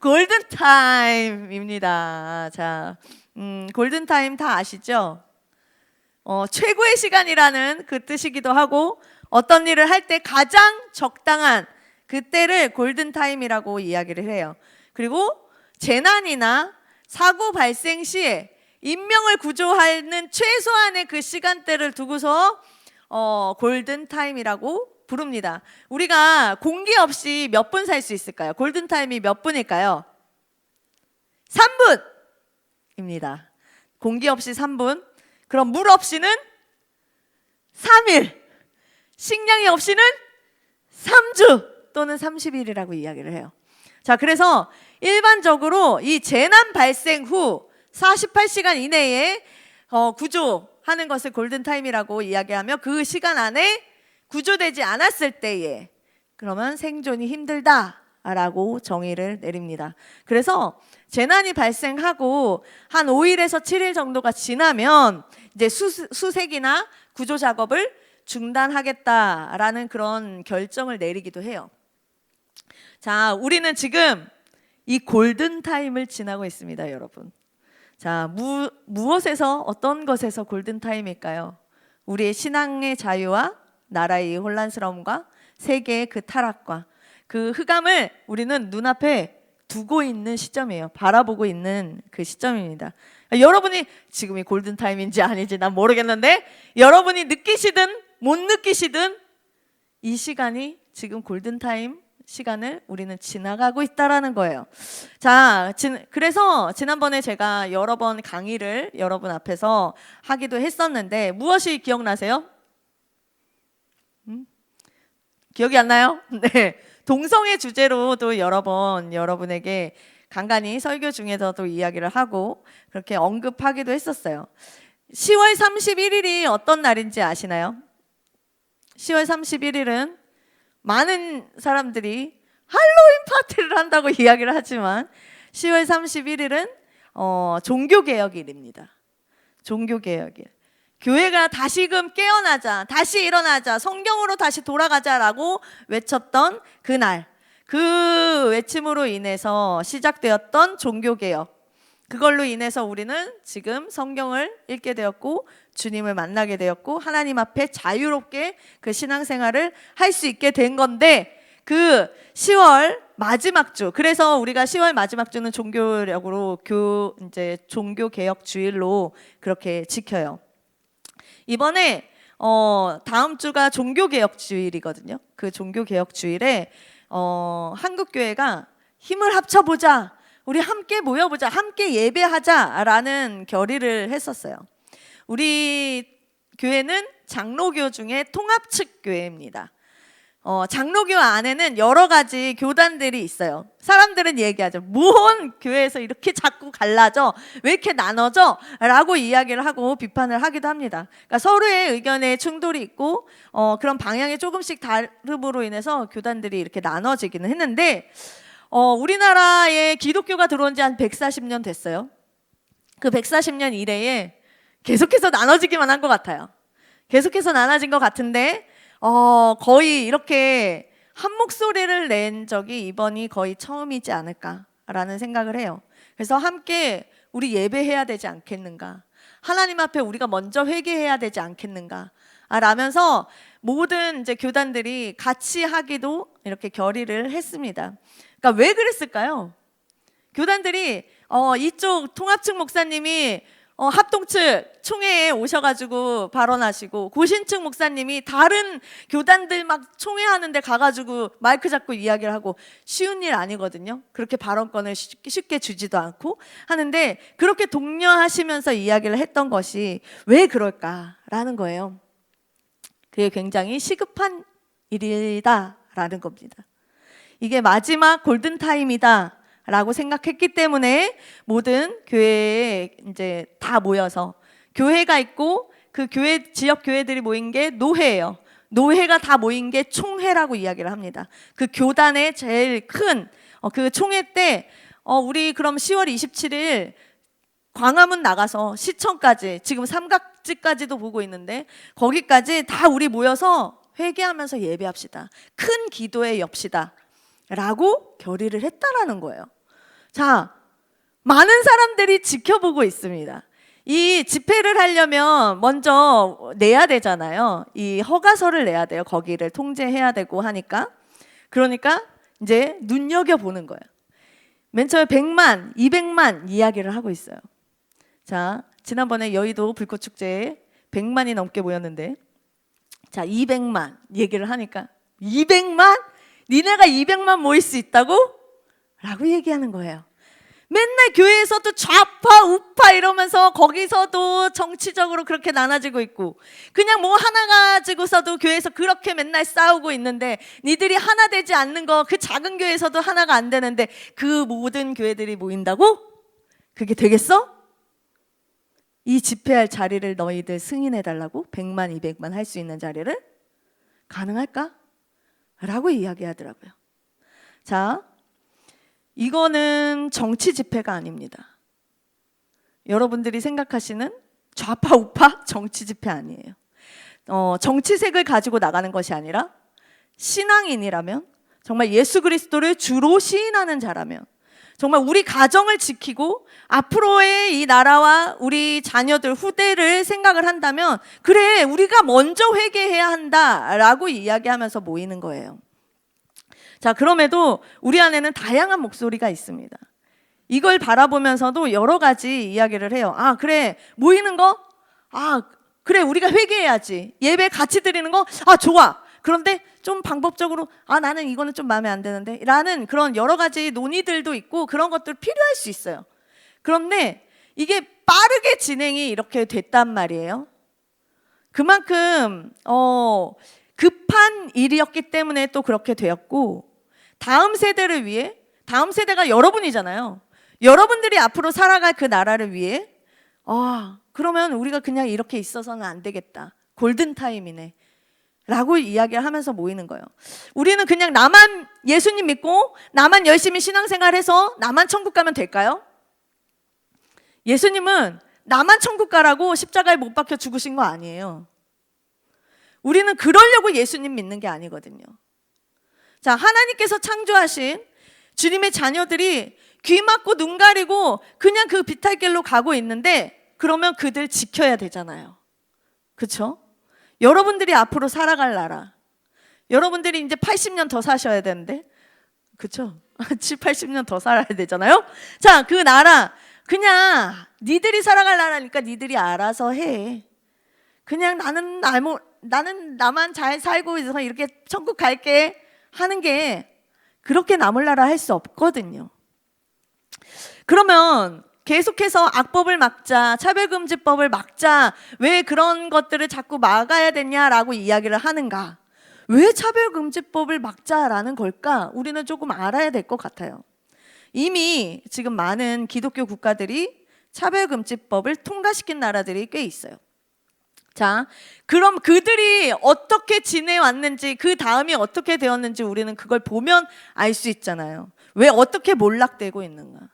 골든타임입니다. 자, 골든타임 다 아시죠? 최고의 시간이라는 그 뜻이기도 하고 어떤 일을 할 때 가장 적당한 그때를 골든타임이라고 이야기를 해요. 그리고 재난이나 사고 발생 시에 인명을 구조하는 최소한의 그 시간대를 두고서 골든타임이라고 부릅니다. 우리가 공기 없이 몇 분 살 수 있을까요? 골든타임이 몇 분일까요? 3분입니다. 공기 없이 3분. 그럼 물 없이는 3일. 식량이 없이는 3주 또는 30일이라고 이야기를 해요. 자, 그래서 일반적으로 이 재난 발생 후 48시간 이내에 구조하는 것을 골든타임이라고 이야기하며 그 시간 안에 구조되지 않았을 때에 그러면 생존이 힘들다라고 정의를 내립니다. 그래서 재난이 발생하고 한 5일에서 7일 정도가 지나면 이제 수색이나 구조 작업을 중단하겠다라는 그런 결정을 내리기도 해요. 자, 우리는 지금 이 골든타임을 지나고 있습니다, 여러분. 자, 무엇에서 어떤 것에서 골든타임일까요? 우리의 신앙의 자유와 나라의 혼란스러움과 세계의 그 타락과 그 흑암을 우리는 눈앞에 두고 있는 시점이에요. 바라보고 있는 그 시점입니다. 여러분이 지금이 골든타임인지 아닌지 난 모르겠는데 여러분이 느끼시든 못 느끼시든 이 시간이 지금 골든타임 시간을 우리는 지나가고 있다라는 거예요. 자, 그래서 지난번에 제가 여러 번 강의를 여러분 앞에서 하기도 했었는데 무엇이 기억나세요? 기억이 안 나요? 네, 동성애 주제로도 여러 번 여러분에게 간간히 설교 중에서도 이야기를 하고 그렇게 언급하기도 했었어요. 10월 31일이 어떤 날인지 아시나요? 10월 31일은 많은 사람들이 할로윈 파티를 한다고 이야기를 하지만 10월 31일은 종교개혁일입니다. 종교개혁일. 교회가 다시금 깨어나자, 다시 일어나자, 성경으로 다시 돌아가자라고 외쳤던 그날, 그 외침으로 인해서 시작되었던 종교개혁, 그걸로 인해서 우리는 지금 성경을 읽게 되었고 주님을 만나게 되었고 하나님 앞에 자유롭게 그 신앙생활을 할 수 있게 된 건데 그 10월 마지막 주, 그래서 우리가 10월 마지막 주는 종교력으로 이제 종교개혁 주일로 그렇게 지켜요. 이번에 다음 주가 종교개혁 주일이거든요. 그 종교개혁 주일에 한국교회가 힘을 합쳐보자, 우리 함께 모여보자, 함께 예배하자라는 결의를 했었어요. 우리 교회는 장로교 중에 통합측 교회입니다. 장로교 안에는 여러 가지 교단들이 있어요. 사람들은 얘기하죠. 뭔 교회에서 이렇게 자꾸 갈라져? 왜 이렇게 나눠져? 라고 이야기를 하고 비판을 하기도 합니다. 그러니까 서로의 의견에 충돌이 있고 그런 방향이 조금씩 다름으로 인해서 교단들이 이렇게 나눠지기는 했는데 우리나라에 기독교가 들어온 지 한 140년 됐어요. 그 140년 이래에 계속해서 나눠지기만 한 것 같아요. 계속해서 나눠진 것 같은데 거의 이렇게 한 목소리를 낸 적이 이번이 거의 처음이지 않을까라는 생각을 해요. 그래서 함께 우리 예배해야 되지 않겠는가, 하나님 앞에 우리가 먼저 회개해야 되지 않겠는가 라면서 모든 이제 교단들이 같이 하기도 이렇게 결의를 했습니다. 그러니까 왜 그랬을까요? 교단들이 이쪽 통합측 목사님이 합동측 총회에 오셔가지고 발언하시고 고신측 목사님이 다른 교단들 막 총회하는데 가가지고 마이크 잡고 이야기를 하고, 쉬운 일 아니거든요. 그렇게 발언권을 쉽게 주지도 않고 하는데 그렇게 독려하시면서 이야기를 했던 것이 왜 그럴까라는 거예요. 그게 굉장히 시급한 일이다라는 겁니다. 이게 마지막 골든타임이다 라고 생각했기 때문에 모든 교회에 이제 다 모여서, 교회가 있고 그 교회, 지역 교회들이 모인 게 노회예요. 노회가 다 모인 게 총회라고 이야기를 합니다. 그 교단의 제일 큰 그 총회 때 우리 그럼 10월 27일 광화문 나가서 시청까지, 지금 삼각지까지도 보고 있는데 거기까지 다 우리 모여서 회개하면서 예배합시다, 큰 기도에 엽시다 라고 결의를 했다라는 거예요. 자, 많은 사람들이 지켜보고 있습니다. 이 집회를 하려면 먼저 내야 되잖아요. 이 허가서를 내야 돼요. 거기를 통제해야 되고 하니까. 그러니까 이제 눈여겨보는 거예요. 맨 처음에 100만, 200만 이야기를 하고 있어요. 자, 지난번에 여의도 불꽃축제에 100만이 넘게 모였는데, 자, 200만 얘기를 하니까 200만? 니네가 200만 모일 수 있다고? 라고 얘기하는 거예요. 맨날 교회에서도 좌파 우파 이러면서 거기서도 정치적으로 그렇게 나눠지고 있고, 그냥 뭐 하나 가지고서도 교회에서 그렇게 맨날 싸우고 있는데, 니들이 하나 되지 않는 거, 그 작은 교회에서도 하나가 안 되는데 그 모든 교회들이 모인다고? 그게 되겠어? 이 집회할 자리를 너희들 승인해달라고? 100만 200만 할 수 있는 자리를? 가능할까? 라고 이야기하더라고요. 자, 이거는 정치 집회가 아닙니다. 여러분들이 생각하시는 좌파 우파 정치 집회 아니에요. 정치색을 가지고 나가는 것이 아니라 신앙인이라면, 정말 예수 그리스도를 주로 시인하는 자라면, 정말 우리 가정을 지키고 앞으로의 이 나라와 우리 자녀들 후대를 생각을 한다면, 그래 우리가 먼저 회개해야 한다라고 이야기하면서 모이는 거예요. 자, 그럼에도 우리 안에는 다양한 목소리가 있습니다. 이걸 바라보면서도 여러 가지 이야기를 해요. 아, 그래 모이는 거? 아, 그래 우리가 회개해야지. 예배 같이 드리는 거? 아, 좋아. 그런데 좀 방법적으로 아, 나는 이거는 좀 마음에 안 드는데 라는 그런 여러 가지 논의들도 있고, 그런 것들 필요할 수 있어요. 그런데 이게 빠르게 진행이 이렇게 됐단 말이에요. 그만큼 급한 일이었기 때문에 또 그렇게 되었고, 다음 세대를 위해, 다음 세대가 여러분이잖아요. 여러분들이 앞으로 살아갈 그 나라를 위해, 그러면 우리가 그냥 이렇게 있어서는 안 되겠다. 골든타임이네 라고 이야기를 하면서 모이는 거예요. 우리는 그냥 나만 예수님 믿고 나만 열심히 신앙생활해서 나만 천국 가면 될까요? 예수님은 나만 천국 가라고 십자가에 못 박혀 죽으신 거 아니에요. 우리는 그러려고 예수님 믿는 게 아니거든요. 자, 하나님께서 창조하신 주님의 자녀들이 귀 막고 눈 가리고 그냥 그 비탈길로 가고 있는데, 그러면 그들 지켜야 되잖아요. 그렇죠? 여러분들이 앞으로 살아갈 나라, 여러분들이 이제 80년 더 사셔야 되는데, 그렇죠? 7, 80년 더 살아야 되잖아요. 자, 그 나라 그냥 니들이 살아갈 나라니까 니들이 알아서 해. 그냥 나는 나만 잘 살고 있어서 이렇게 천국 갈게 하는 게 그렇게 남을 나라 할 수 없거든요. 그러면 계속해서 악법을 막자, 차별금지법을 막자, 왜 그런 것들을 자꾸 막아야 되냐라고 이야기를 하는가? 왜 차별금지법을 막자라는 걸까? 우리는 조금 알아야 될 것 같아요. 이미 지금 많은 기독교 국가들이 차별금지법을 통과시킨 나라들이 꽤 있어요. 자, 그럼 그들이 어떻게 지내왔는지, 그 다음이 어떻게 되었는지 우리는 그걸 보면 알 수 있잖아요. 왜 어떻게 몰락되고 있는가?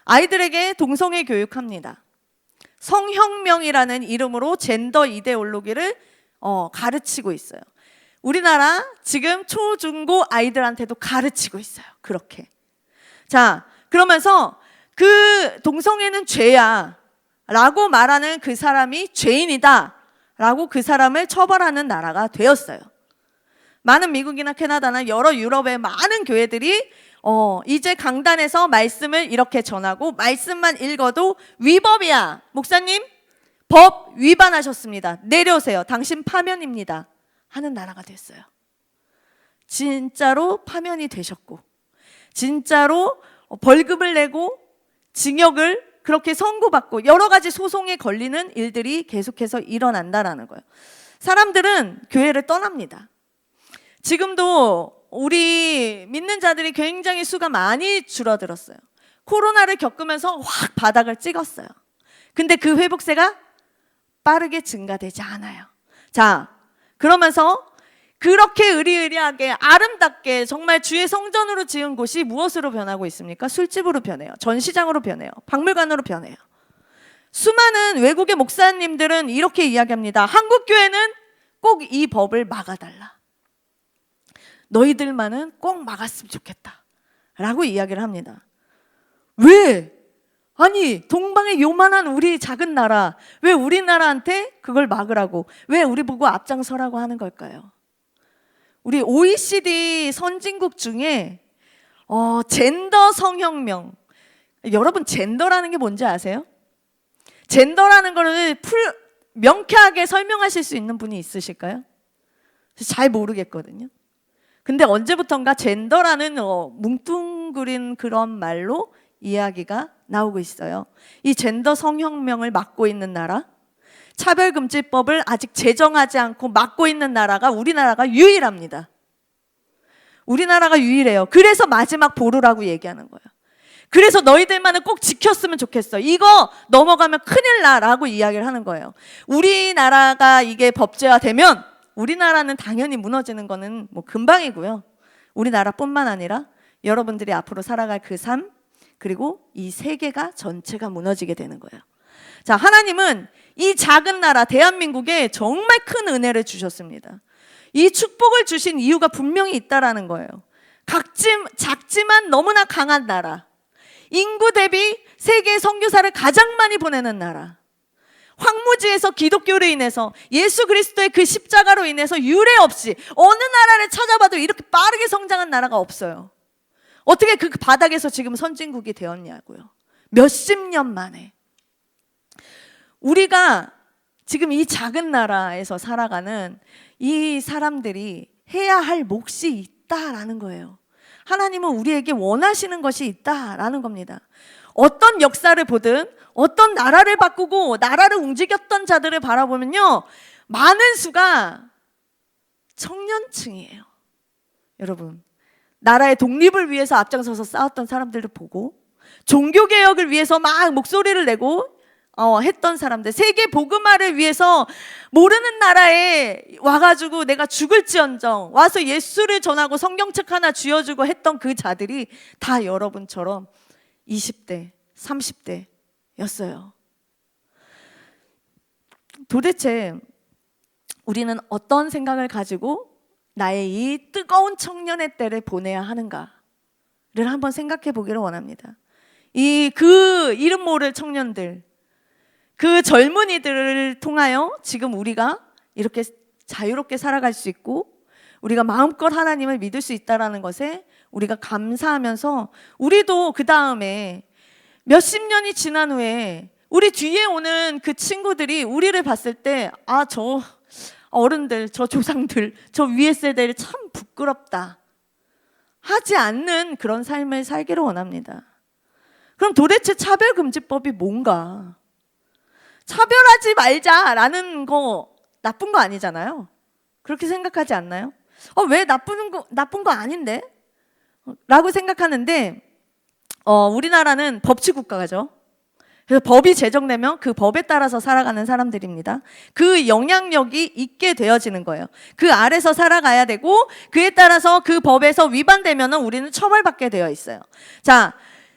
아이들에게 동성애 교육합니다. 성혁명이라는 이름으로 젠더 이데올로기를 가르치고 있어요. 우리나라 지금 초, 중, 고 아이들한테도 가르치고 있어요. 그렇게. 자, 그러면서 그 동성애는 죄야 라고 말하는 그 사람이 죄인이다 라고 그 사람을 처벌하는 나라가 되었어요. 많은 미국이나 캐나다나 여러 유럽의 많은 교회들이 이제 강단에서 말씀을 이렇게 전하고, 말씀만 읽어도 위법이야. 목사님, 법 위반하셨습니다. 내려오세요. 당신 파면입니다. 하는 나라가 됐어요. 진짜로 파면이 되셨고, 진짜로 벌금을 내고 징역을 그렇게 선고받고 여러 가지 소송에 걸리는 일들이 계속해서 일어난다라는 거예요. 사람들은 교회를 떠납니다. 지금도 우리 믿는 자들이 굉장히 수가 많이 줄어들었어요. 코로나를 겪으면서 확 바닥을 찍었어요. 근데 그 회복세가 빠르게 증가되지 않아요. 자, 그러면서 그렇게 의리의리하게 아름답게 정말 주의 성전으로 지은 곳이 무엇으로 변하고 있습니까? 술집으로 변해요. 전시장으로 변해요. 박물관으로 변해요. 수많은 외국의 목사님들은 이렇게 이야기합니다. 한국 교회는 꼭 이 법을 막아달라. 너희들만은 꼭 막았으면 좋겠다 라고 이야기를 합니다. 왜? 아니, 동방의 요만한 우리 작은 나라, 왜 우리나라한테 그걸 막으라고, 왜 우리 보고 앞장서라고 하는 걸까요? 우리 OECD 선진국 중에 젠더 성혁명, 여러분 젠더라는 게 뭔지 아세요? 젠더라는 거를 명쾌하게 설명하실 수 있는 분이 있으실까요? 잘 모르겠거든요. 근데 언제부턴가 젠더라는 뭉뚱그린 그런 말로 이야기가 나오고 있어요. 이 젠더 성혁명을 막고 있는 나라, 차별금지법을 아직 제정하지 않고 막고 있는 나라가 우리나라가 유일합니다. 우리나라가 유일해요. 그래서 마지막 보루라고 얘기하는 거예요. 그래서 너희들만은 꼭 지켰으면 좋겠어. 이거 넘어가면 큰일 나라고 이야기를 하는 거예요. 우리나라가 이게 법제화되면 우리나라는 당연히 무너지는 거는 뭐 금방이고요. 우리나라뿐만 아니라 여러분들이 앞으로 살아갈 그 삶, 그리고 이 세계가 전체가 무너지게 되는 거예요. 자, 하나님은 이 작은 나라 대한민국에 정말 큰 은혜를 주셨습니다. 이 축복을 주신 이유가 분명히 있다라는 거예요. 작지만 너무나 강한 나라, 인구 대비 세계 선교사를 가장 많이 보내는 나라, 황무지에서 기독교로 인해서 예수 그리스도의 그 십자가로 인해서 유례 없이 어느 나라를 찾아봐도 이렇게 빠르게 성장한 나라가 없어요. 어떻게 그 바닥에서 지금 선진국이 되었냐고요. 몇십 년 만에. 우리가 지금 이 작은 나라에서 살아가는 이 사람들이 해야 할 몫이 있다라는 거예요. 하나님은 우리에게 원하시는 것이 있다라는 겁니다. 어떤 역사를 보든 어떤 나라를 바꾸고 나라를 움직였던 자들을 바라보면요, 많은 수가 청년층이에요. 여러분, 나라의 독립을 위해서 앞장서서 싸웠던 사람들을 보고, 종교개혁을 위해서 막 목소리를 내고 했던 사람들, 세계 복음화를 위해서 모르는 나라에 와가지고 내가 죽을지언정 와서 예수를 전하고 성경책 하나 쥐어주고 했던 그 자들이 다 여러분처럼 20대, 30대였어요. 도대체 우리는 어떤 생각을 가지고 나의 이 뜨거운 청년의 때를 보내야 하는가를 한번 생각해 보기를 원합니다. 그 이름 모를 청년들, 그 젊은이들을 통하여 지금 우리가 이렇게 자유롭게 살아갈 수 있고 우리가 마음껏 하나님을 믿을 수 있다는 것에 우리가 감사하면서, 우리도 그 다음에 몇십 년이 지난 후에 우리 뒤에 오는 그 친구들이 우리를 봤을 때, 아, 저 어른들, 저 조상들, 저 위에 세대를 참 부끄럽다 하지 않는 그런 삶을 살기를 원합니다. 그럼 도대체 차별금지법이 뭔가? 차별하지 말자라는 거 나쁜 거 아니잖아요. 그렇게 생각하지 않나요? 왜 나쁜 거 아닌데? 라고 생각하는데, 우리나라는 법치국가죠. 그래서 법이 제정되면 그 법에 따라서 살아가는 사람들입니다. 그 영향력이 있게 되어지는 거예요. 그 아래서 살아가야 되고, 그에 따라서 그 법에서 위반되면 우리는 처벌받게 되어 있어요. 자,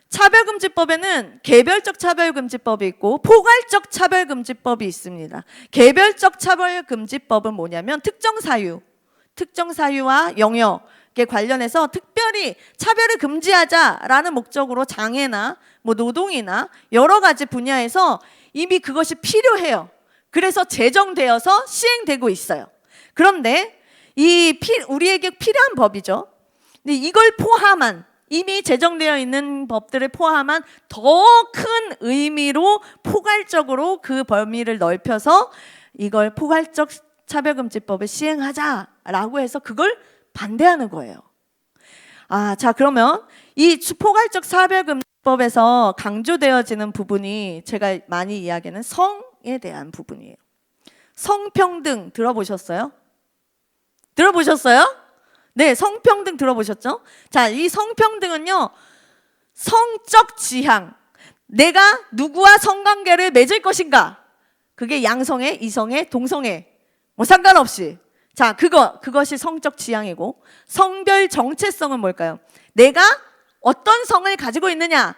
차별금지법에는 개별적 차별금지법이 있고 포괄적 차별금지법이 있습니다. 개별적 차별금지법은 뭐냐면 특정 사유와 영역에 관련해서 특별히 차별을 금지하자라는 목적으로 장애나 뭐 노동이나 여러 가지 분야에서 이미 그것이 필요해요. 그래서 제정되어서 시행되고 있어요. 그런데 우리에게 필요한 법이죠. 근데 이걸 포함한, 이미 제정되어 있는 법들을 포함한 더 큰 의미로 포괄적으로 그 범위를 넓혀서 이걸 포괄적 차별금지법을 시행하자라고 해서 그걸 반대하는 거예요. 자, 그러면 이 포괄적 차별금지법에서 강조되어지는 부분이 제가 많이 이야기하는 성에 대한 부분이에요. 성평등 들어보셨어요? 네, 성평등 들어보셨죠? 자, 이 성평등은요, 성적 지향, 내가 누구와 성관계를 맺을 것인가, 그게 양성애, 이성애, 동성애 뭐 상관없이, 자, 그것이 성적 지향이고, 성별 정체성은 뭘까요? 내가 어떤 성을 가지고 있느냐,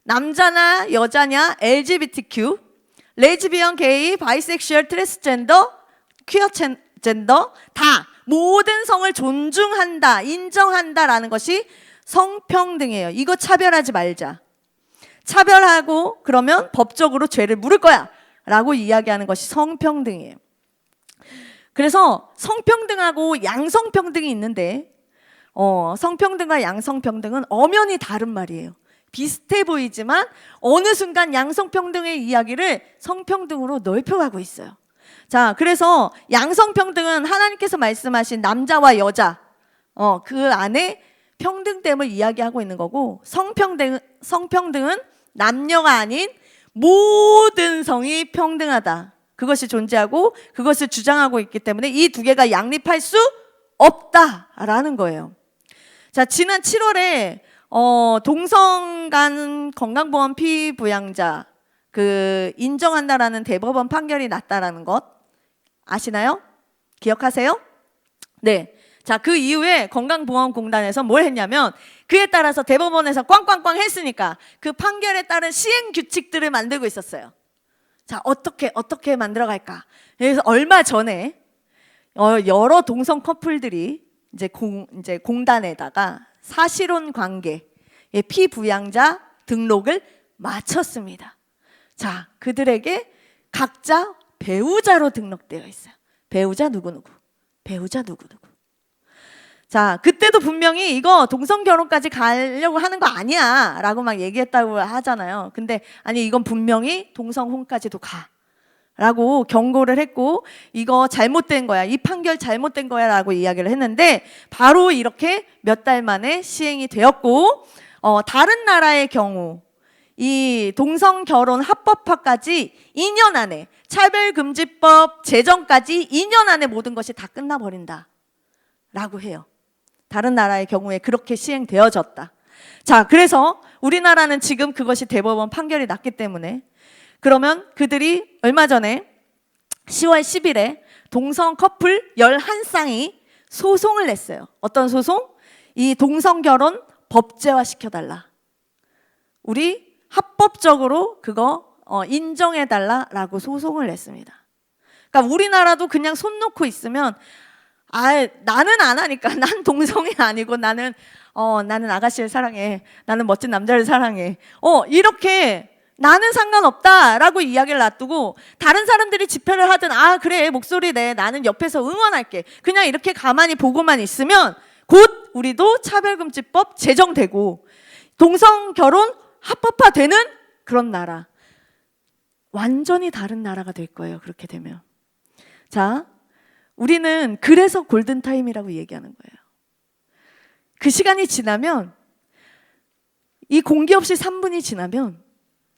남자나 여자냐, LGBTQ, 레즈비언, 게이, 바이섹슈얼, 트랜스젠더, 퀴어 젠더 다 모든 성을 존중한다, 인정한다라는 것이 성평등이에요. 이거 차별하지 말자. 차별하고 그러면 법적으로 죄를 물을 거야 라고 이야기하는 것이 성평등이에요. 그래서 성평등하고 양성평등이 있는데 성평등과 양성평등은 엄연히 다른 말이에요. 비슷해 보이지만 어느 순간 양성평등의 이야기를 성평등으로 넓혀가고 있어요. 자, 그래서 양성평등은 하나님께서 말씀하신 남자와 여자 그 안에 평등됨을 이야기하고 있는 거고, 성평등은 남녀가 아닌 모든 성이 평등하다, 그것이 존재하고 그것을 주장하고 있기 때문에 이 두 개가 양립할 수 없다라는 거예요. 자, 지난 7월에 동성 간 건강보험 피부양자 인정한다라는 대법원 판결이 났다라는 것 아시나요? 기억하세요? 네. 자, 그 이후에 건강보험공단에서 뭘 했냐면 그에 따라서 대법원에서 꽝꽝꽝 했으니까 그 판결에 따른 시행 규칙들을 만들고 있었어요. 자, 어떻게 만들어갈까? 그래서 얼마 전에 여러 동성 커플들이 이제 공단에다가 사실혼 관계의 피부양자 등록을 마쳤습니다. 자, 그들에게 각자 배우자로 등록되어 있어요. 배우자 누구누구, 배우자 누구누구. 자, 그때도 분명히 이거 동성 결혼까지 가려고 하는 거 아니야 라고 막 얘기했다고 하잖아요. 근데 아니, 이건 분명히 동성혼까지도 가 라고 경고를 했고, 이거 잘못된 거야, 이 판결 잘못된 거야 라고 이야기를 했는데 바로 이렇게 몇 달 만에 시행이 되었고, 다른 나라의 경우 이 동성 결혼 합법화까지 2년 안에, 차별금지법 제정까지 2년 안에 모든 것이 다 끝나버린다 라고 해요. 다른 나라의 경우에 그렇게 시행되어졌다. 자, 그래서 우리나라는 지금 그것이 대법원 판결이 났기 때문에, 그러면 그들이 얼마 전에 10월 10일에 동성 커플 11쌍이 소송을 냈어요. 어떤 소송? 이 동성 결혼 법제화 시켜달라, 우리 합법적으로 그거 인정해달라라고 소송을 냈습니다. 그러니까 우리나라도 그냥 손 놓고 있으면 나는 안 하니까, 난 동성이 아니고 나는 아가씨를 사랑해, 나는 멋진 남자를 사랑해, 이렇게 나는 상관없다라고 이야기를 놔두고 다른 사람들이 집회를 하든 그래 목소리 내, 나는 옆에서 응원할게, 그냥 이렇게 가만히 보고만 있으면 곧 우리도 차별금지법 제정되고 동성 결혼 합법화되는 그런 나라, 완전히 다른 나라가 될 거예요. 그렇게 되면. 자, 우리는 그래서 골든타임이라고 얘기하는 거예요. 그 시간이 지나면, 이 공기 없이 3분이 지나면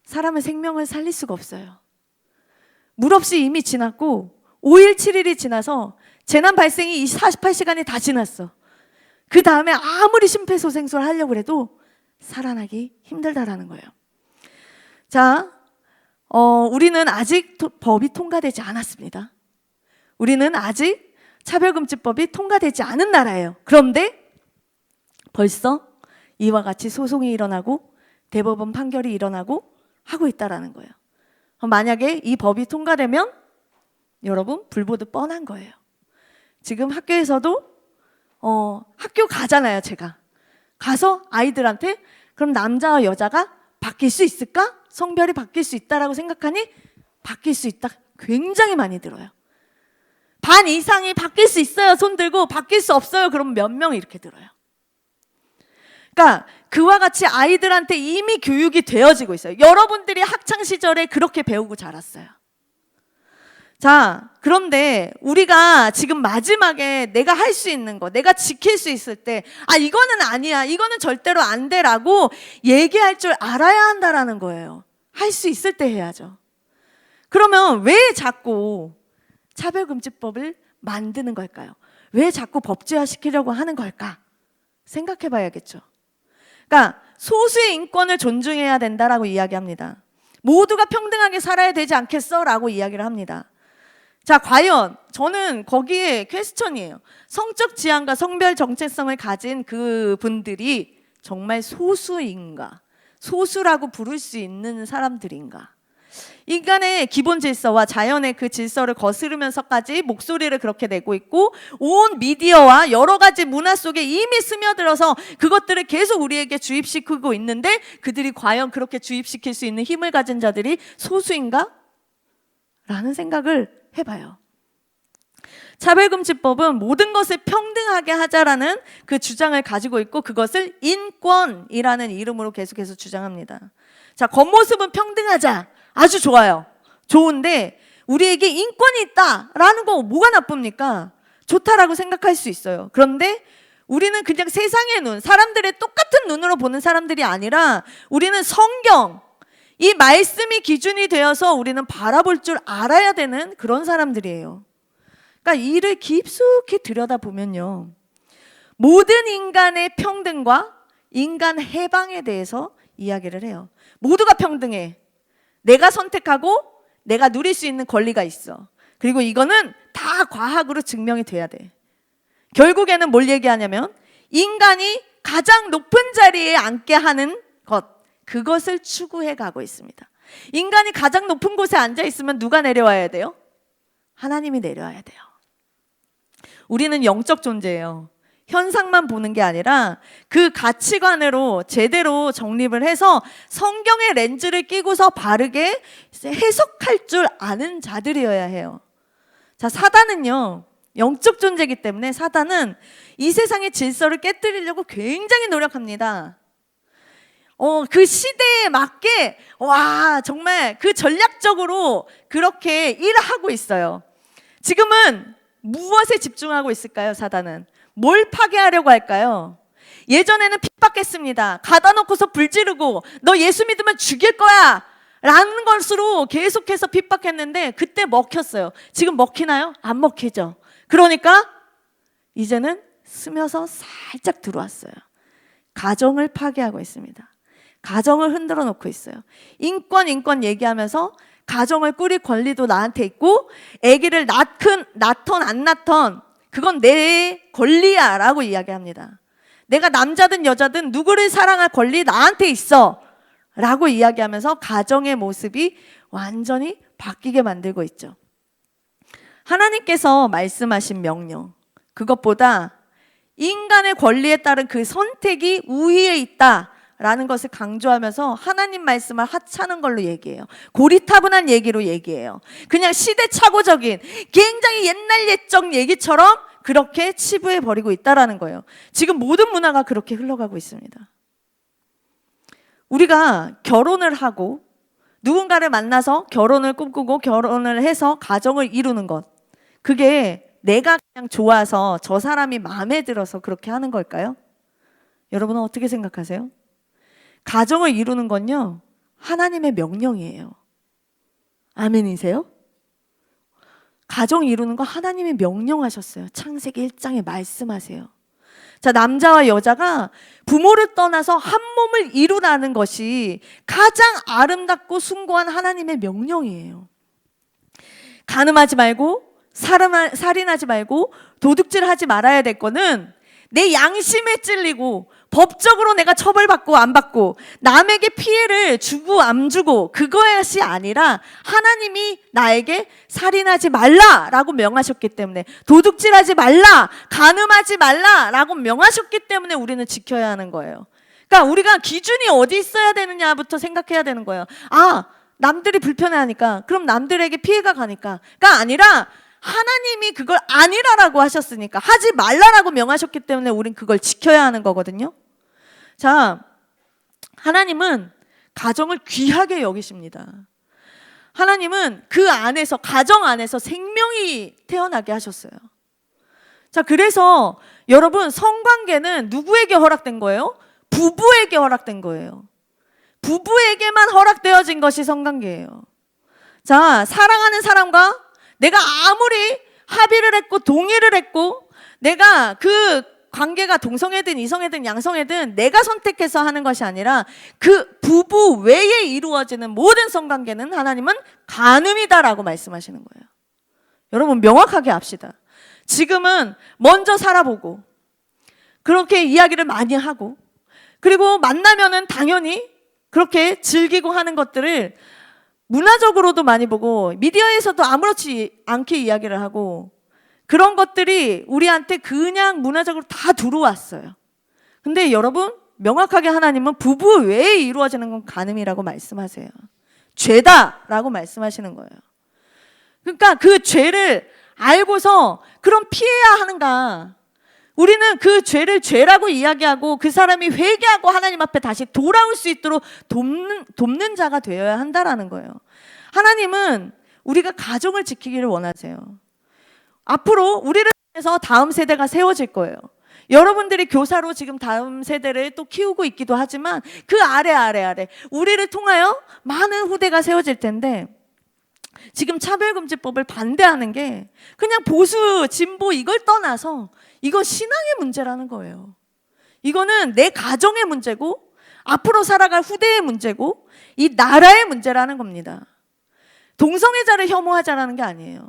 사람의 생명을 살릴 수가 없어요. 물 없이 이미 지났고 5일 7일이 지나서 재난 발생이 48시간이 다 지났어. 그 다음에 아무리 심폐소생술을 하려고 해도 살아나기 힘들다라는 거예요. 자, 우리는 아직 법이 통과되지 않았습니다. 우리는 아직 차별금지법이 통과되지 않은 나라예요. 그런데 벌써 이와 같이 소송이 일어나고 대법원 판결이 일어나고 하고 있다라는 거예요. 만약에 이 법이 통과되면 여러분 불보듯 뻔한 거예요. 지금 학교에서도 학교 가잖아요. 제가 가서 아이들한테 그럼 남자와 여자가 바뀔 수 있을까? 성별이 바뀔 수 있다라고 생각하니 바뀔 수 있다 굉장히 많이 들어요. 반 이상이 바뀔 수 있어요. 손 들고. 바뀔 수 없어요. 그럼 몇 명 이렇게 들어요. 그러니까 그와 같이 아이들한테 이미 교육이 되어지고 있어요. 여러분들이 학창시절에 그렇게 배우고 자랐어요. 자, 그런데 우리가 지금 마지막에 내가 할 수 있는 거, 내가 지킬 수 있을 때 이거는 아니야, 이거는 절대로 안 돼라고 얘기할 줄 알아야 한다라는 거예요. 할 수 있을 때 해야죠. 그러면 왜 자꾸 차별금지법을 만드는 걸까요? 왜 자꾸 법제화시키려고 하는 걸까? 생각해 봐야겠죠. 그러니까 소수의 인권을 존중해야 된다라고 이야기합니다. 모두가 평등하게 살아야 되지 않겠어? 라고 이야기를 합니다. 자, 과연 저는 거기에 퀘스천이에요. 성적 지향과 성별 정체성을 가진 그 분들이 정말 소수인가? 소수라고 부를 수 있는 사람들인가? 인간의 기본 질서와 자연의 그 질서를 거스르면서까지 목소리를 그렇게 내고 있고, 온 미디어와 여러 가지 문화 속에 이미 스며들어서 그것들을 계속 우리에게 주입시키고 있는데, 그들이 과연 그렇게 주입시킬 수 있는 힘을 가진 자들이 소수인가? 라는 생각을 해봐요. 차별금지법은 모든 것을 평등하게 하자라는 그 주장을 가지고 있고, 그것을 인권이라는 이름으로 계속해서 주장합니다. 자, 겉모습은 평등하자. 아주 좋아요. 좋은데 우리에게 인권이 있다라는 거 뭐가 나쁩니까? 좋다라고 생각할 수 있어요. 그런데 우리는 그냥 세상의 눈, 사람들의 똑같은 눈으로 보는 사람들이 아니라, 우리는 성경, 이 말씀이 기준이 되어서 우리는 바라볼 줄 알아야 되는 그런 사람들이에요. 그러니까 이를 깊숙이 들여다보면요, 모든 인간의 평등과 인간 해방에 대해서 이야기를 해요. 모두가 평등해. 내가 선택하고 내가 누릴 수 있는 권리가 있어. 그리고 이거는 다 과학으로 증명이 돼야 돼. 결국에는 뭘 얘기하냐면, 인간이 가장 높은 자리에 앉게 하는 것, 그것을 추구해 가고 있습니다. 인간이 가장 높은 곳에 앉아 있으면 누가 내려와야 돼요? 하나님이 내려와야 돼요. 우리는 영적 존재예요. 현상만 보는 게 아니라 그 가치관으로 제대로 정립을 해서 성경의 렌즈를 끼고서 바르게 해석할 줄 아는 자들이어야 해요. 자, 사단은요, 영적 존재이기 때문에 사단은 이 세상의 질서를 깨뜨리려고 굉장히 노력합니다. 그 시대에 맞게, 정말 그 전략적으로 그렇게 일하고 있어요. 지금은 무엇에 집중하고 있을까요, 사단은? 뭘 파괴하려고 할까요? 예전에는 핍박했습니다. 가다 놓고서 불 지르고 너 예수 믿으면 죽일 거야 라는 것으로 계속해서 핍박했는데, 그때 먹혔어요. 지금 먹히나요? 안 먹히죠. 그러니까 이제는 스며서 살짝 들어왔어요. 가정을 파괴하고 있습니다. 가정을 흔들어 놓고 있어요. 인권 얘기하면서 가정을 꾸릴 권리도 나한테 있고, 아기를 낳던 안 낳던 그건 내 권리야 라고 이야기합니다. 내가 남자든 여자든 누구를 사랑할 권리 나한테 있어 라고 이야기하면서 가정의 모습이 완전히 바뀌게 만들고 있죠. 하나님께서 말씀하신 명령, 그것보다 인간의 권리에 따른 그 선택이 우위에 있다 라는 것을 강조하면서 하나님 말씀을 하찮은 걸로 얘기해요. 고리타분한 얘기로 얘기해요. 그냥 시대착오적인 굉장히 옛날 옛적 얘기처럼 그렇게 치부해 버리고 있다라는 거예요. 지금 모든 문화가 그렇게 흘러가고 있습니다. 우리가 결혼을 하고 누군가를 만나서 결혼을 꿈꾸고 결혼을 해서 가정을 이루는 것, 그게 내가 그냥 좋아서 저 사람이 마음에 들어서 그렇게 하는 걸까요? 여러분은 어떻게 생각하세요? 가정을 이루는 건요, 하나님의 명령이에요. 아멘이세요? 가정 이루는 거 하나님이 명령하셨어요. 창세기 1장에 말씀하세요. 자, 남자와 여자가 부모를 떠나서 한 몸을 이루라는 것이 가장 아름답고 숭고한 하나님의 명령이에요. 간음하지 말고 살인하지 말고 도둑질하지 말아야 될 거는 내 양심에 찔리고 법적으로 내가 처벌받고 안 받고 남에게 피해를 주고 안 주고 그것이 아니라, 하나님이 나에게 살인하지 말라라고 명하셨기 때문에, 도둑질하지 말라, 간음하지 말라라고 명하셨기 때문에 우리는 지켜야 하는 거예요. 그러니까 우리가 기준이 어디 있어야 되느냐부터 생각해야 되는 거예요. 남들이 불편해하니까 그럼 남들에게 피해가 가니까가 아니라, 하나님이 그걸 아니라라고 하셨으니까, 하지 말라라고 명하셨기 때문에 우린 그걸 지켜야 하는 거거든요. 자, 하나님은 가정을 귀하게 여기십니다. 하나님은 그 안에서, 가정 안에서 생명이 태어나게 하셨어요. 자, 그래서 여러분, 성관계는 누구에게 허락된 거예요? 부부에게 허락된 거예요. 부부에게만 허락되어진 것이 성관계예요. 자, 사랑하는 사람과 내가 아무리 합의를 했고 동의를 했고, 내가 그 관계가 동성애든 이성애든 양성애든 내가 선택해서 하는 것이 아니라, 그 부부 외에 이루어지는 모든 성관계는 하나님은 간음이다라고 말씀하시는 거예요. 여러분, 명확하게 합시다. 지금은 먼저 살아보고 그렇게 이야기를 많이 하고, 그리고 만나면은 당연히 그렇게 즐기고 하는 것들을 문화적으로도 많이 보고 미디어에서도 아무렇지 않게 이야기를 하고 그런 것들이 우리한테 그냥 문화적으로 다 들어왔어요. 근데 여러분 명확하게 하나님은 부부 외에 이루어지는 건 간음이라고 말씀하세요. 죄다라고 말씀하시는 거예요. 그러니까 그 죄를 알고서 그럼 피해야 하는가? 우리는 그 죄를 죄라고 이야기하고 그 사람이 회개하고 하나님 앞에 다시 돌아올 수 있도록 돕는 자가 되어야 한다라는 거예요. 하나님은 우리가 가정을 지키기를 원하세요. 앞으로 우리를 통해서 다음 세대가 세워질 거예요. 여러분들이 교사로 지금 다음 세대를 또 키우고 있기도 하지만 그 아래 우리를 통하여 많은 후대가 세워질 텐데 지금 차별금지법을 반대하는 게 그냥 보수, 진보 이걸 떠나서 이건 신앙의 문제라는 거예요. 이거는 내 가정의 문제고 앞으로 살아갈 후대의 문제고 이 나라의 문제라는 겁니다. 동성애자를 혐오하자라는 게 아니에요.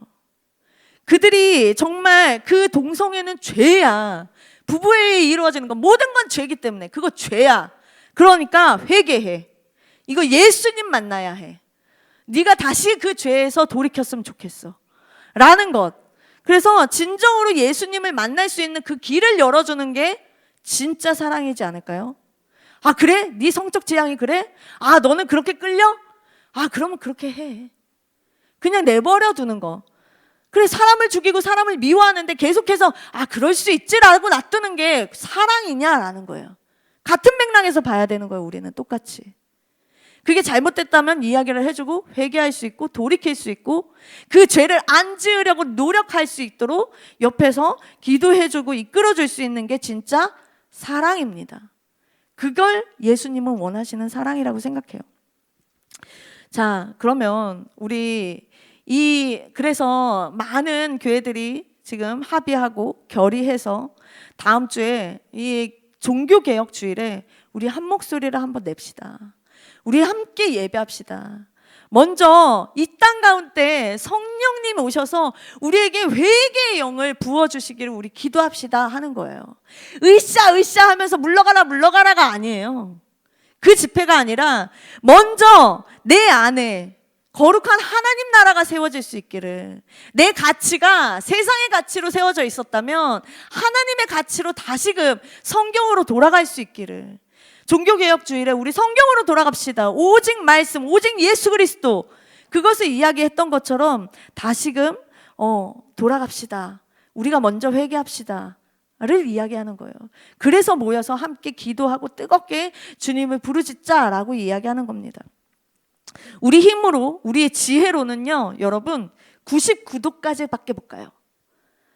그들이 정말 그 동성애는 죄야. 부부에 이루어지는 건 모든 건 죄이기 때문에 그거 죄야. 그러니까 회개해. 이거 예수님 만나야 해. 네가 다시 그 죄에서 돌이켰으면 좋겠어 라는 것. 그래서 진정으로 예수님을 만날 수 있는 그 길을 열어주는 게 진짜 사랑이지 않을까요? 아 그래? 네 성적 지향이 그래? 아 너는 그렇게 끌려? 아 그러면 그렇게 해. 그냥 내버려 두는 거. 그래 사람을 죽이고 사람을 미워하는데 계속해서 아 그럴 수 있지라고 놔두는 게 사랑이냐라는 거예요. 같은 맥락에서 봐야 되는 거예요. 우리는 똑같이. 그게 잘못됐다면 이야기를 해주고 회개할 수 있고 돌이킬 수 있고 그 죄를 안 지으려고 노력할 수 있도록 옆에서 기도해주고 이끌어줄 수 있는 게 진짜 사랑입니다. 그걸 예수님은 원하시는 사랑이라고 생각해요. 자, 그러면 우리 그래서 많은 교회들이 지금 합의하고 결의해서 다음 주에 이 종교개혁 주일에 우리 한 목소리를 한번 냅시다. 우리 함께 예배합시다. 먼저 이 땅 가운데 성령님 오셔서 우리에게 회개의 영을 부어주시기를 우리 기도합시다 하는 거예요. 으쌰 하면서 물러가라가 아니에요. 그 집회가 아니라 먼저 내 안에 거룩한 하나님 나라가 세워질 수 있기를, 내 가치가 세상의 가치로 세워져 있었다면 하나님의 가치로 다시금 성경으로 돌아갈 수 있기를, 종교개혁 주일에 우리 성경으로 돌아갑시다. 오직 말씀, 오직 예수 그리스도, 그것을 이야기했던 것처럼 다시금 돌아갑시다. 우리가 먼저 회개합시다 를 이야기하는 거예요. 그래서 모여서 함께 기도하고 뜨겁게 주님을 부르짖자라고 이야기하는 겁니다. 우리 힘으로, 우리의 지혜로는요, 여러분 99도까지 밖에 못 가요.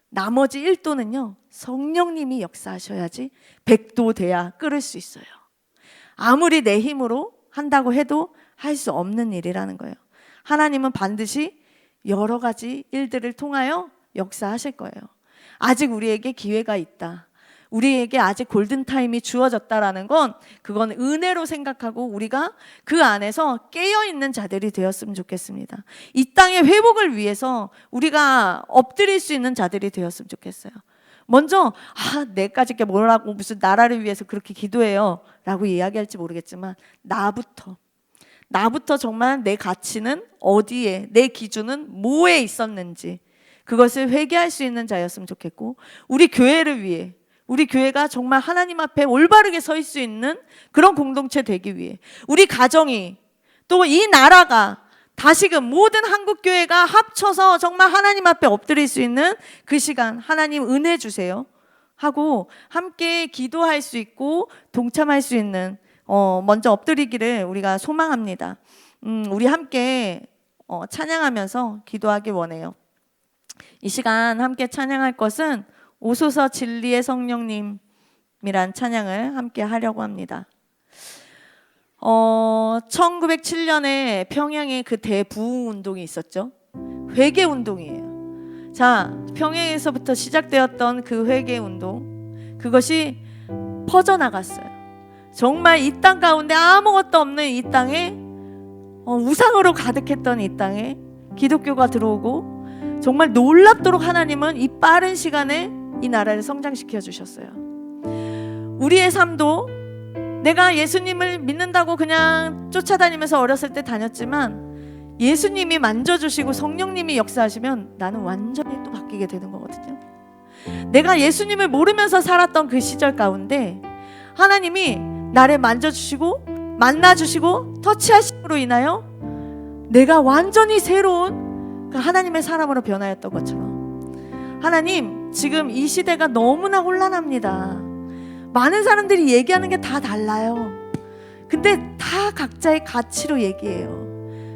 나머지 1도는요 성령님이 역사하셔야지 100도 돼야 끓을 수 있어요. 아무리 내 힘으로 한다고 해도 할 수 없는 일이라는 거예요. 하나님은 반드시 여러 가지 일들을 통하여 역사하실 거예요. 아직 우리에게 기회가 있다, 우리에게 아직 골든타임이 주어졌다라는 건 그건 은혜로 생각하고 우리가 그 안에서 깨어있는 자들이 되었으면 좋겠습니다. 이 땅의 회복을 위해서 우리가 엎드릴 수 있는 자들이 되었으면 좋겠어요. 먼저 내까지 게 뭐라고 무슨 나라를 위해서 그렇게 기도해요 라고 이야기할지 모르겠지만 나부터 정말 내 가치는 어디에, 내 기준은 뭐에 있었는지 그것을 회개할 수 있는 자였으면 좋겠고, 우리 교회를 위해, 우리 교회가 정말 하나님 앞에 올바르게 설 수 있는 그런 공동체 되기 위해, 우리 가정이, 또 이 나라가 다시금 모든 한국교회가 합쳐서 정말 하나님 앞에 엎드릴 수 있는 그 시간, 하나님 은혜 주세요 하고 함께 기도할 수 있고 동참할 수 있는 먼저 엎드리기를 우리가 소망합니다. 우리 함께 찬양하면서 기도하기 원해요. 이 시간 함께 찬양할 것은 오소서 진리의 성령님이란 찬양을 함께 하려고 합니다. 1907년에 평양에 그 대부흥 운동이 있었죠. 회개 운동이에요. 자, 평양에서부터 시작되었던 그 회개 운동, 그것이 퍼져나갔어요. 정말 이 땅 가운데 아무것도 없는 이 땅에, 우상으로 가득했던 이 땅에 기독교가 들어오고, 정말 놀랍도록 하나님은 이 빠른 시간에 이 나라를 성장시켜 주셨어요. 우리의 삶도 내가 예수님을 믿는다고 그냥 쫓아다니면서 어렸을 때 다녔지만 예수님이 만져주시고 성령님이 역사하시면 나는 완전히 또 바뀌게 되는 거거든요. 내가 예수님을 모르면서 살았던 그 시절 가운데 하나님이 나를 만져주시고 만나주시고 터치하심으로 인하여 내가 완전히 새로운 그 하나님의 사람으로 변하였던 것처럼, 하나님 지금 이 시대가 너무나 혼란합니다. 많은 사람들이 얘기하는 게 다 달라요. 근데 다 각자의 가치로 얘기해요.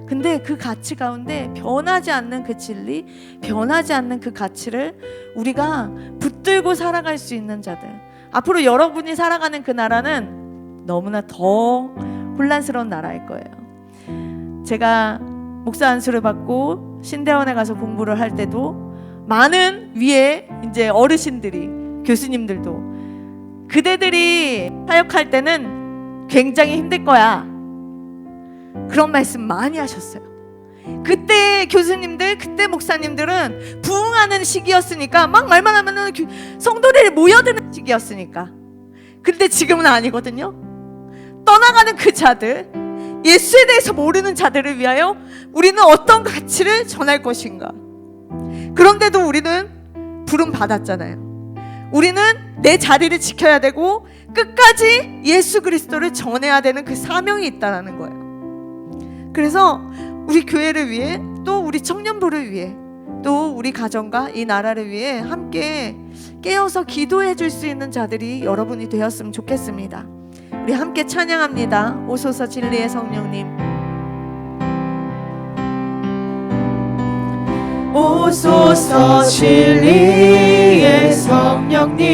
근데 그 가치 가운데 변하지 않는 그 진리, 변하지 않는 그 가치를 우리가 붙들고 살아갈 수 있는 자들, 앞으로 여러분이 살아가는 그 나라는 너무나 더 혼란스러운 나라일 거예요. 제가 목사 안수를 받고 신대원에 가서 공부를 할 때도 많은 위에 이제 어르신들이, 교수님들도 그대들이 사역할 때는 굉장히 힘들 거야, 그런 말씀 많이 하셨어요. 그때 교수님들, 그때 목사님들은 부흥하는 시기였으니까 막 말만 하면은 성도들이 모여드는 시기였으니까. 근데 지금은 아니거든요. 떠나가는 그 자들, 예수에 대해서 모르는 자들을 위하여 우리는 어떤 가치를 전할 것인가. 그런데도 우리는 부름 받았잖아요. 우리는 내 자리를 지켜야 되고 끝까지 예수 그리스도를 전해야 되는 그 사명이 있다는 거예요. 그래서 우리 교회를 위해, 또 우리 청년부를 위해, 또 우리 가정과 이 나라를 위해 함께 깨어서 기도해 줄 수 있는 자들이 여러분이 되었으면 좋겠습니다. 우리 함께 찬양합니다. 오소서 진리의 성령님. 오소서 진리의 성령님,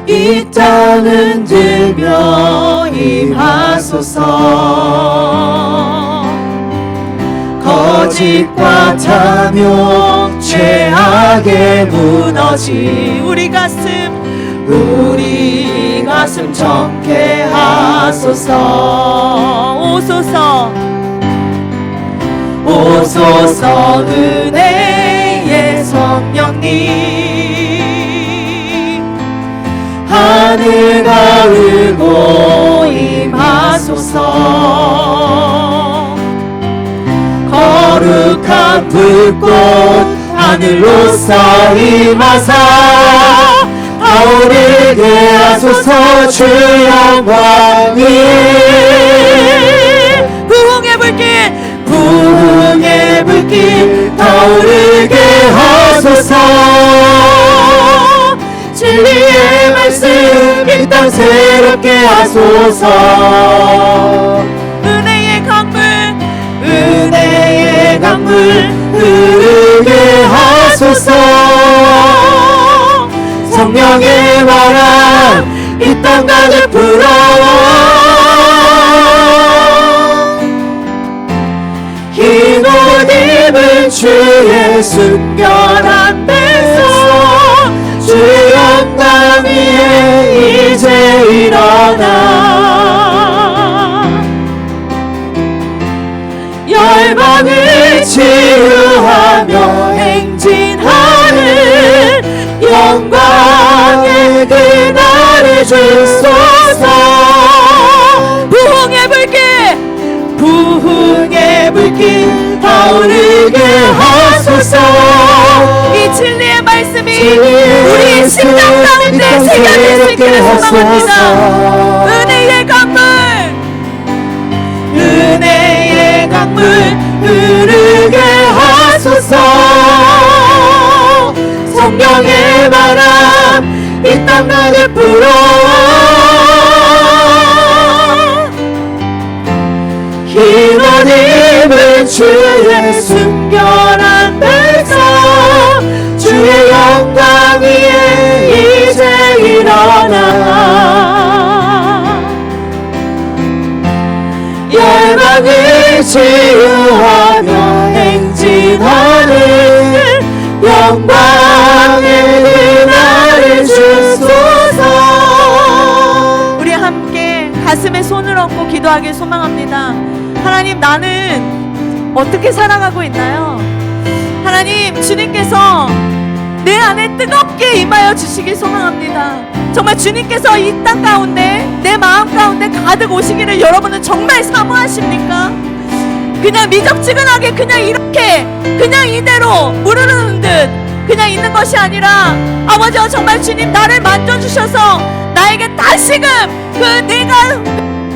이 땅은 들며 임하소서. 거짓과 탐욕 죄악에 무너진 우리 가슴 정케 하소서. 오소서 은혜의 성령님, 하늘 가르고 임하소서. 거룩한 불꽃 하늘로서 임하사 타오르게 하소서. 주 영광 위에 부흥의 불길 타오르게 하소서. 진리의 말씀 이 땅 새롭게 하소서. 은혜의 강물 흐르게 하소서. 성령의 바람 이 땅 가득 불어와 흰 옷 입은 주의 순결한 백성, 주의 영광 위에 이제 일어나 열방을 치유하며 행진하는 영광의 그날을 주소서. 부흥의 불길 타오르게 하소서. 이 진리의 말씀이 우리 심장 가운데 새겨질 수 있기를 소망합니다. 은혜의 강물 흐르게 하소서. 성령의 바람 이 땅 가득 불어와 흰 옷 입은 주의 순결한 백성, 주의 영광 위에 이제 일어나 열방을 치유하며 행진하는 영광의 그날을 주소서. 우리 함께 가슴에 손을 얹고 기도하길 소망합니다. 하나님, 나는 어떻게 살아가고 있나요? 하나님, 주님께서 내 안에 뜨겁게 임하여 주시길 소망합니다. 정말 주님께서 이 땅 가운데 내 마음 가운데 가득 오시기를 여러분은 정말 사모하십니까? 그냥 미적지근하게 그냥 이렇게 그냥 이대로 무르르는 듯 그냥 있는 것이 아니라 아버지여 정말 주님 나를 만져주셔서 나에게 다시금 그 내가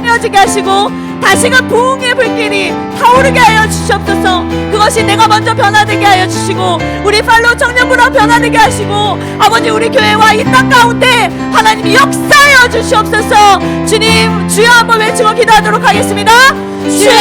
헤어지게 하시고 다시금 부흥의 불길이 타오르게 하여 주시옵소서. 그것이 내가 먼저 변화되게 하여 주시고 우리 팔로우 청년부로 변화되게 하시고 아버지 우리 교회와 이 땅 가운데 하나님이 역사하여 주시옵소서. 주님 주여 한번 외치고 기도하도록 하겠습니다. 주여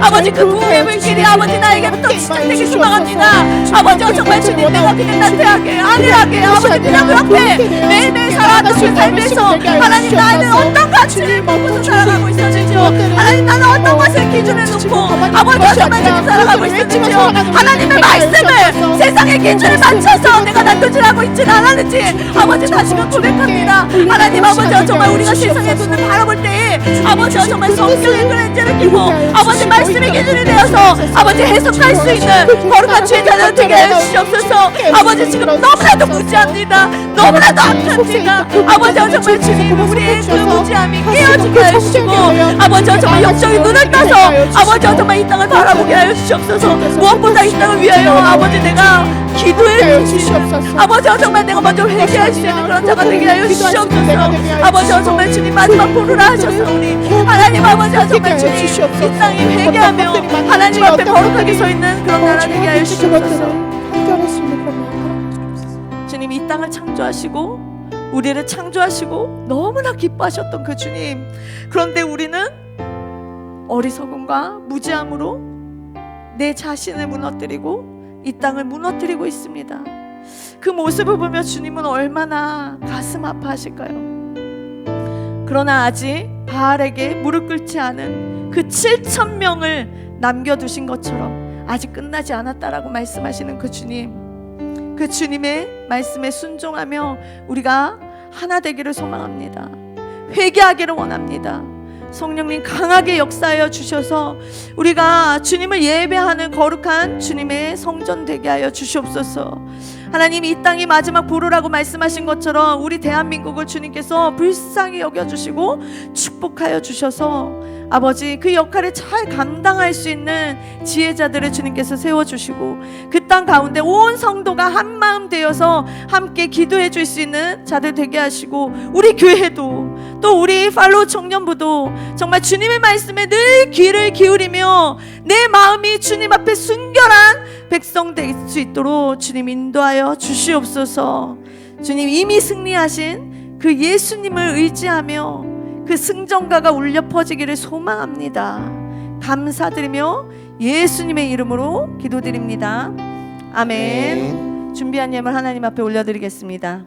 아버지 그 부흥의 불길이 아버지 나에게부터 시작되기 소망합니다. 아버지가 정말 주님 내가 그냥 나태하게 안일하게 아버지 그냥 그렇게 매일매일 살아왔던 그 삶에서 하나님 나는 어떤 가치를 먹고서 살아가고 있었는지요. 하나님 나는 어떤 것을 기준에 놓고 아버지와 정말 지금 살아가고 있었는지요. 하나님의 말씀을 세상의 기준에 맞춰서 내가 납득질하고 있지는 않았는지 아버지 다시금 고백합니다. 하나님 아버지와 정말 우리가 세상의 눈을 바라볼 때에 아버지와 정말 성경의 그랜저를 끼고 아버지 말씀의 기준이 되어서 아버지 해석할 수 있는 거룩한 죄자들 되게 하여 주시옵소서. 아버지 지금 너무나도 무지합니다. 너무나도 악합니다. 아버지와 정말 주님 우리의 그 무지함이 깨어지게 하여 주시고 아버지와 정말 영적인 눈을 떠서 아버지와 정말 이 땅을 바라보게 하여 주시옵소서. 무엇보다 이 땅을 위하여 아버지 내가 기도해 주시옵소서. 아버지와 정말 내가 먼저 회개할 수 있는 그런 자가 되게 하여 주시옵소서. 아버지와 정말 주님 마지막 보루라 하셔서 우리 하나님 아버지와 정말 주님 이 땅이 회개하며 하나님 앞에 거룩하게 서 있는 그런 나라 되게 하여 주시옵소서. 주님 이 땅을 창조하시고 우리를 창조하시고 너무나 기뻐하셨던 그 주님, 그런데 우리는 어리석음과 무지함으로 내 자신을 무너뜨리고 이 땅을 무너뜨리고 있습니다. 그 모습을 보며 주님은 얼마나 가슴 아파하실까요? 그러나 아직 바알에게 무릎 꿇지 않은 그 7,000명을 남겨두신 것처럼 아직 끝나지 않았다라고 말씀하시는 그 주님, 그 주님의 말씀에 순종하며 우리가 하나 되기를 소망합니다. 회개하기를 원합니다. 성령님 강하게 역사하여 주셔서 우리가 주님을 예배하는 거룩한 주님의 성전 되게 하여 주시옵소서. 하나님 이 땅이 마지막 보루라고 말씀하신 것처럼 우리 대한민국을 주님께서 불쌍히 여겨주시고 축복하여 주셔서 아버지 그 역할을 잘 감당할 수 있는 지혜자들을 주님께서 세워주시고 그 땅 가운데 온 성도가 한마음 되어서 함께 기도해 줄 수 있는 자들 되게 하시고 우리 교회도 또 우리 팔로우 청년부도 정말 주님의 말씀에 늘 귀를 기울이며 내 마음이 주님 앞에 순결한 백성 될 수 있도록 주님 인도하여 주시옵소서. 주님 이미 승리하신 그 예수님을 의지하며 그 승전가가 울려 퍼지기를 소망합니다. 감사드리며 예수님의 이름으로 기도드립니다. 아멘. 준비한 예물 하나님 앞에 올려드리겠습니다.